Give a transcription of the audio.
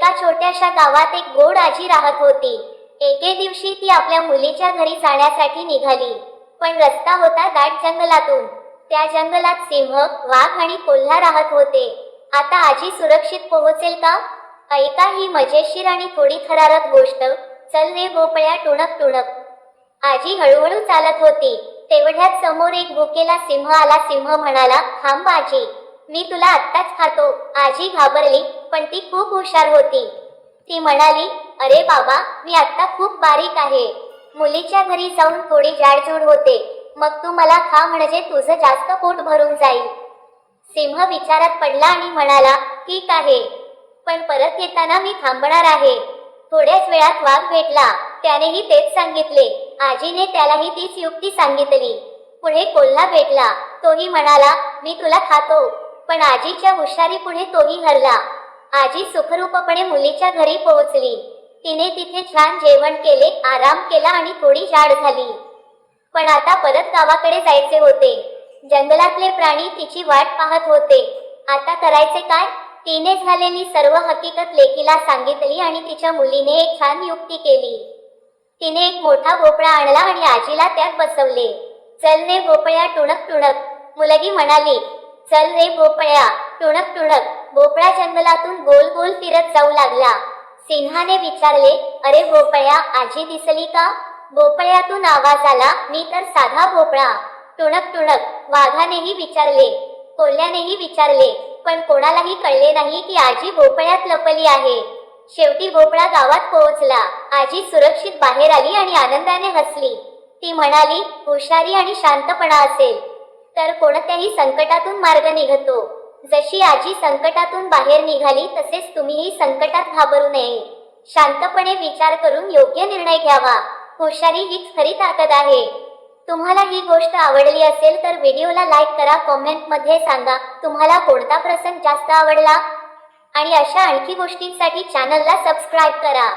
एका छोट्याशा गावात एक गोड आजी राहत होती। एके दिवशी ती आपल्या मुलीच्या घरी जाण्यासाठी निघाली, पण रस्ता होता दाट जंगलातून। त्या जंगलात सिंह, वाघ आणि कोल्हा राहत होते। आता आजी सुरक्षित पोहोचेल का? ऐका ही मजेशीर आणि थोडी थरारक गोष्ट। चल रे भोपळ्या, टुणक टुणक। आजी हळूहळू चालत होती, तेवढ्यात समोर एक भुकेला सिंह आला। सिंह म्हणाला, थांब आजी, मी तुला आत्ताच खातो। आजी घाबरली, पण ती खूप हुशार होती। ती म्हणाली, अरे बाबा, मी आत्ता खूप बारीक आहे, मुलीच्या घरी जाऊन थोडी जाडजूड होते, मग तू मला खा, म्हणजे तुझं जास्त पोट भरून जाईल। सिंह विचारात पडला आणि म्हणाला, ठीक आहे, पण परत येताना मी थांबणार आहे। थोड्याच वेळात वाघ भेटला, त्यानेही तेच सांगितले। आजीने त्यालाही तीच युक्ती सांगितली। पुढे कोल्हा भेटला, तोही म्हणाला, मी तुला खातो, पण आजीच्या हुशारीपुढे तोही हरला। आजी सुखरूपपणे मुलीच्या घरी पोहोचली। तिने तिथे छान जेवण केले, आराम केला आणि थोडी जाड झाली। पण आता परत गावाकडे जायचे होते। जंगलातले प्राणी तिची वाट पाहत होते। आता करायचे काय? तिने झालेली सर्व हकीकत लेकीला सांगितली आणि तिच्या मुलीने एक छान युक्ती केली। तिने एक मोठा भोपळा आणला आणि आजीला त्यात बसवले। चल रे भोपळ्या, टुणक टुणक, मुलगी म्हणाली। चल रे भोपळ्या, टुणक टुणक। भोपळा जंगलातून गोल गोल फिरत जाऊ लागला। सिंहाने विचारले, अरे भोपळ्या, आजी दिसली का? भोपळ्यातून आवाज आला, मी तर साधा भोपळा। टुणक टुणक। वाघानेही विचारले, कोल्ह्यानेही विचारले, पण कोणालाही कळले नाही की आजी भोपळ्यात लपली आहे। शेवटी भोपळा गावात पोहोचला। आजी सुरक्षित बाहेर आली आणि आनंदाने हसली। ती म्हणाली, हुशारी आणि शांतपणा असेल तर कोणत्याही संकटातून मार्ग निघतो। जशी आजी संकटातून बाहेर निघाली, तसेच तुम्हीही संकटात घाबरू नये। शांतपणे विचार करून योग्य निर्णय घ्यावा। हुशारी हीच खरी ताकद आहे। तुम्हाला ही गोष्ट आवडली असेल तर व्हिडिओला लाईक करा, कमेंटमध्ये सांगा तुम्हाला कोणता प्रसंग जास्त आवडला, आणि अशा आणखी गोष्टींसाठी चॅनलला सबस्क्राईब करा।